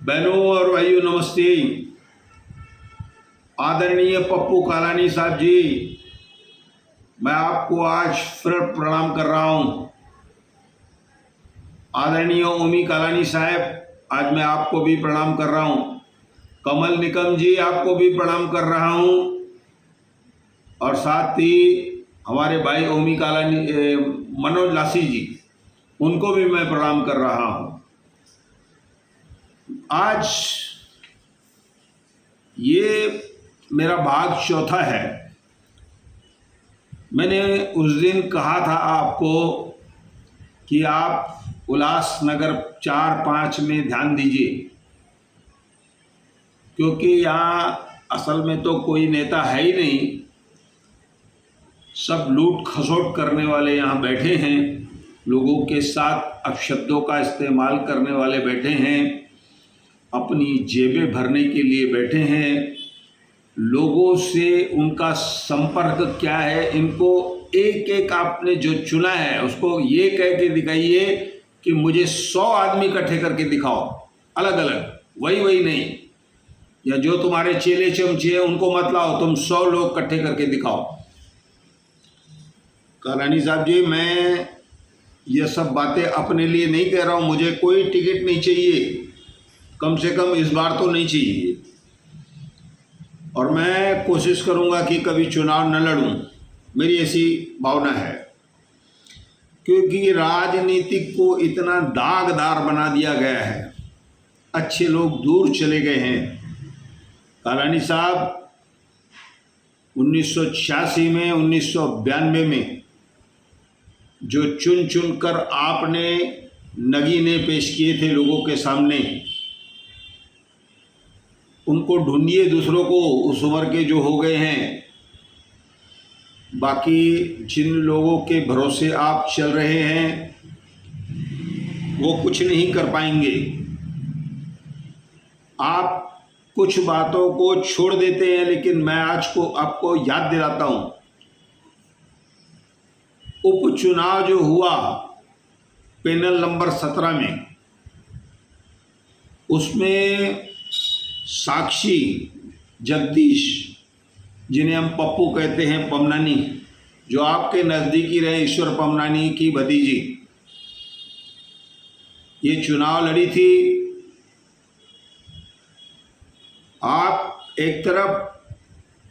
बहनों और भाइयों नमस्ते। आदरणीय पप्पू कालानी साहब जी, मैं आपको आज फिर प्रणाम कर रहा हूं। आदरणीय ओमी कालानी साहब, आज मैं आपको भी प्रणाम कर रहा हूं। कमल निकम जी, आपको भी प्रणाम कर रहा हूं। और साथ ही हमारे भाई ओमी कालानी मनोज लासी जी, उनको भी मैं प्रणाम कर रहा हूं। आज ये मेरा भाग चौथा है। मैंने उस दिन कहा था आपको कि आप उल्लासनगर 4-5 में ध्यान दीजिए, क्योंकि यहाँ असल में तो कोई नेता है ही नहीं, सब लूट खसोट करने वाले यहाँ बैठे हैं, लोगों के साथ अपशब्दों का इस्तेमाल करने वाले बैठे हैं, अपनी जेबें भरने के लिए बैठे हैं। लोगों से उनका संपर्क क्या है, इनको एक एक आपने जो चुना है उसको ये कह के दिखाइए कि मुझे 100 आदमी इकट्ठे करके दिखाओ, अलग अलग, वही नहीं, या जो तुम्हारे चेले चमचे हैं उनको मत लाओ, तुम 100 लोग इकट्ठे करके दिखाओ। कालानी साहब जी, मैं ये सब बातें अपने लिए नहीं कह रहा हूँ, मुझे कोई टिकट नहीं चाहिए, कम से कम इस बार तो नहीं चाहिए। और मैं कोशिश करूंगा कि कभी चुनाव न लड़ूं, मेरी ऐसी भावना है, क्योंकि राजनीतिक को इतना दागदार बना दिया गया है, अच्छे लोग दूर चले गए हैं। कालानी साहब, 1986 में, 1992 में जो चुन चुन कर आपने नगीने पेश किए थे लोगों के सामने, उनको ढूंढिए दूसरों को, उस उम्र के जो हो गए हैं। बाकी जिन लोगों के भरोसे आप चल रहे हैं वो कुछ नहीं कर पाएंगे। आप कुछ बातों को छोड़ देते हैं, लेकिन मैं आज को आपको याद दिलाता हूं, उपचुनाव जो हुआ पैनल नंबर 17 में, उसमें साक्षी जगदीश, जिन्हें हम पप्पू कहते हैं, पमनानी, जो आपके नज़दीकी रहे, ईश्वर पमनानी की भतीजी, ये चुनाव लड़ी थी। आप एक तरफ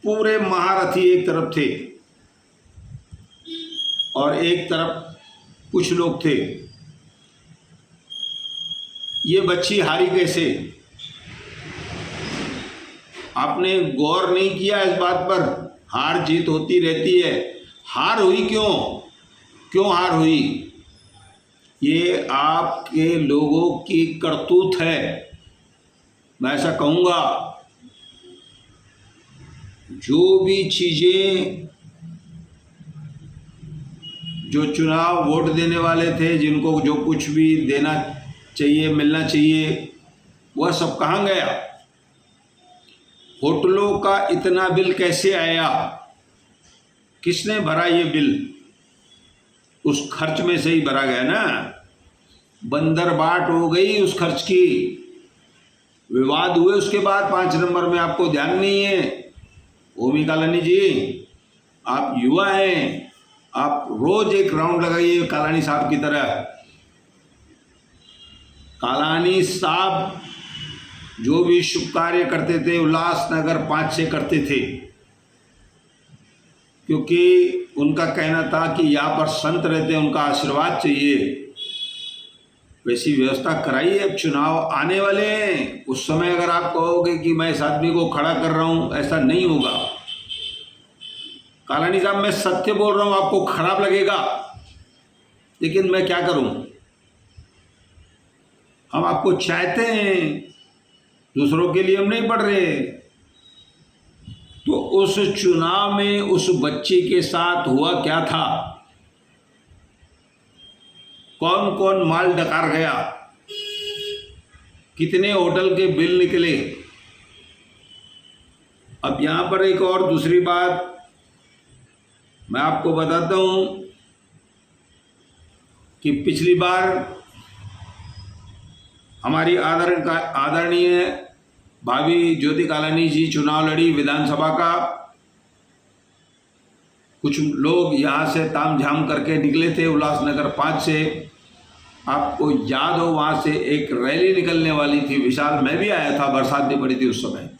पूरे महारथी एक तरफ थे और एक तरफ कुछ लोग थे। ये बच्ची हारी कैसे? आपने गौर नहीं किया इस बात पर? हार जीत होती रहती है। हार हुई क्यों हार हुई? ये आपके लोगों की करतूत है, मैं ऐसा कहूँगा। जो भी चीज़ें, जो चुनाव वोट देने वाले थे, जिनको जो कुछ भी देना चाहिए, मिलना चाहिए, वह सब कहाँ गया? होटलों का इतना बिल कैसे आया? किसने भरा ये बिल? उस खर्च में से ही भरा गया ना। बंदर बाट हो गई उस खर्च की। विवाद हुए उसके बाद 5 नंबर में, आपको ध्यान नहीं है? ओमी कालानी जी, आप युवा हैं, आप रोज एक राउंड लगाइए कालानी साहब की तरह। कालानी साहब जो भी शुभ कार्य करते थे उल्लासनगर 5 से करते थे, क्योंकि उनका कहना था कि यहाँ पर संत रहते हैं, उनका आशीर्वाद चाहिए। वैसी व्यवस्था कराइए। अब चुनाव आने वाले हैं, उस समय अगर आप कहोगे कि मैं इस आदमी को खड़ा कर रहा हूँ, ऐसा नहीं होगा। कालानी साहब, मैं सत्य बोल रहा हूँ, आपको खराब लगेगा, लेकिन मैं क्या करूँ? हम आपको चाहते हैं, दूसरों के लिए हम नहीं पढ़ रहे। तो उस चुनाव में उस बच्चे के साथ हुआ क्या था? कौन कौन माल डकार गया? कितने होटल के बिल निकले? अब यहाँ पर एक और दूसरी बात मैं आपको बताता हूँ कि पिछली बार हमारी आदरणीय भाभी ज्योति कालानी जी चुनाव लड़ी विधानसभा का। कुछ लोग यहाँ से तामझाम करके निकले थे उल्लासनगर 5 से। आपको याद हो वहाँ से एक रैली निकलने वाली थी विशाल, मैं भी आया था, बरसात नहीं पड़ी थी उस समय।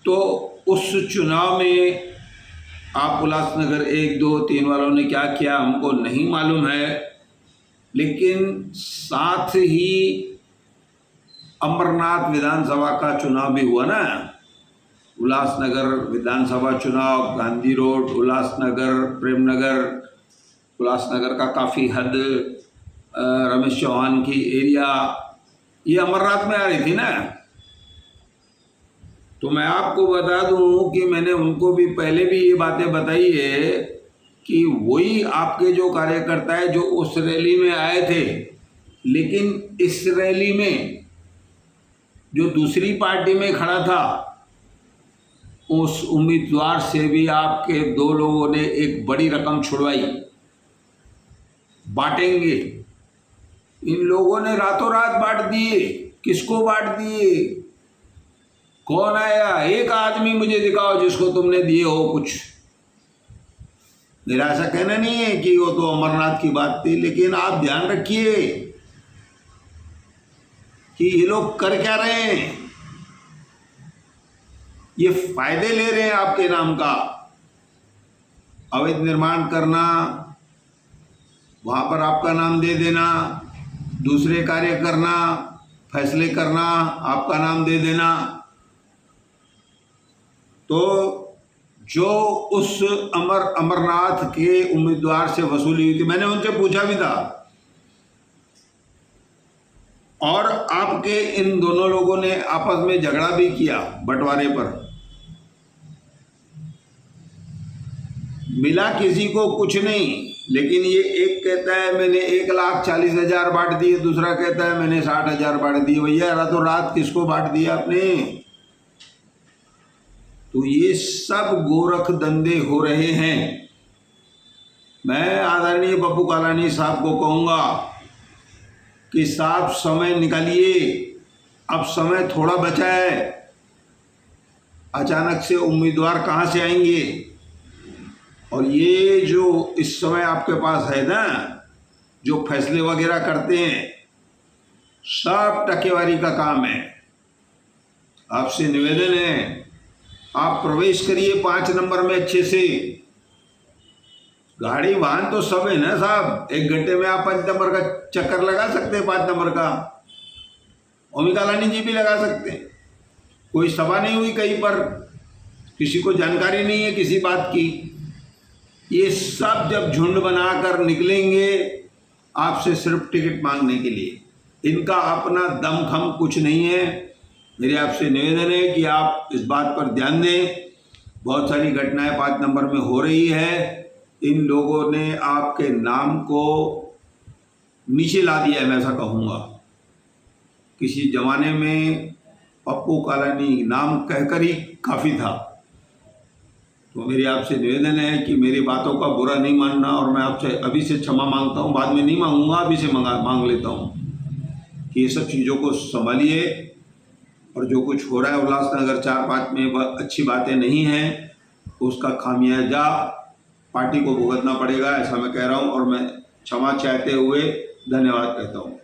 तो उस चुनाव में आप उल्लासनगर 1, 2, 3 वालों ने क्या किया हमको नहीं मालूम है, लेकिन साथ ही अमरनाथ विधानसभा का चुनाव भी हुआ ना। उल्लासनगर विधानसभा चुनाव, गांधी रोड, उल्लासनगर, प्रेमनगर, उल्लासनगर का काफ़ी हद, रमेश चौहान की एरिया, ये अमरनाथ में आ रही थी ना। तो मैं आपको बता दूं कि मैंने उनको भी पहले भी ये बातें बताई है कि वही आपके जो कार्यकर्ता है जो उस रैली में आए थे, लेकिन इस रैली में जो दूसरी पार्टी में खड़ा था उस उम्मीदवार से भी आपके 2 लोगों ने एक बड़ी रकम छुड़वाई, बांटेंगे। इन लोगों ने रातों रात बांट दिए। किसको बांट दिए? कौन आया? एक आदमी मुझे दिखाओ जिसको तुमने दिए हो कुछ। मेरा ऐसा कहना नहीं है कि वो तो अमरनाथ की बात थी, लेकिन आप ध्यान रखिए कि ये लोग कर क्या रहे हैं। ये फायदे ले रहे हैं आपके नाम का। अवैध निर्माण करना, वहां पर आपका नाम दे देना, दूसरे कार्य करना, फैसले करना, आपका नाम दे देना। तो जो उस अमरनाथ के उम्मीदवार से वसूली हुई थी, मैंने उनसे पूछा भी था, और आपके इन दोनों लोगों ने आपस में झगड़ा भी किया बंटवारे पर। मिला किसी को कुछ नहीं, लेकिन ये एक कहता है मैंने 1,40,000 बांट दिए, दूसरा कहता है मैंने 60,000 बांट दिए। भैया रातों रात किसको बांट दिया आपने? तो ये सब गोरख धंधे हो रहे हैं। मैं आदरणीय पप्पू कालानी साहब को कहूँगा कि साहब समय निकालिए, अब समय थोड़ा बचा है। अचानक से उम्मीदवार कहाँ से आएंगे? और ये जो इस समय आपके पास है ना, जो फैसले वगैरह करते हैं, सब टकेवारी का काम है। आपसे निवेदन है, आप प्रवेश करिए 5 नंबर में अच्छे से। गाड़ी वाहन तो सब है ना साहब, 1 घंटे में आप 5 नंबर का चक्कर लगा सकते हैं। 5 नंबर का ओमी कालानी जी भी लगा सकते हैं। कोई सभा नहीं हुई कहीं पर, किसी को जानकारी नहीं है किसी बात की। ये सब जब झुंड बनाकर निकलेंगे आपसे सिर्फ टिकट मांगने के लिए, इनका अपना दमखम कुछ नहीं है। मेरे आपसे निवेदन है कि आप इस बात पर ध्यान दें। बहुत सारी घटनाएं 5 नंबर में हो रही है। इन लोगों ने आपके नाम को नीचे ला दिया है, मैं ऐसा कहूँगा। किसी जमाने में पप्पू कालानी नाम कहकर ही काफ़ी था। तो मेरी आपसे निवेदन है कि मेरी बातों का बुरा नहीं मानना, और मैं आपसे अभी से क्षमा मांगता हूँ। बाद में नहीं मांगूंगा, अभी से मांग लेता हूँ कि ये सब चीज़ों को संभालिए। और जो कुछ हो रहा है उल्लासनगर 4-5 में अच्छी बातें नहीं हैं, उसका खामियाजा पार्टी को भुगतना पड़ेगा, ऐसा मैं कह रहा हूँ। और मैं क्षमा चाहते हुए धन्यवाद कहता हूँ।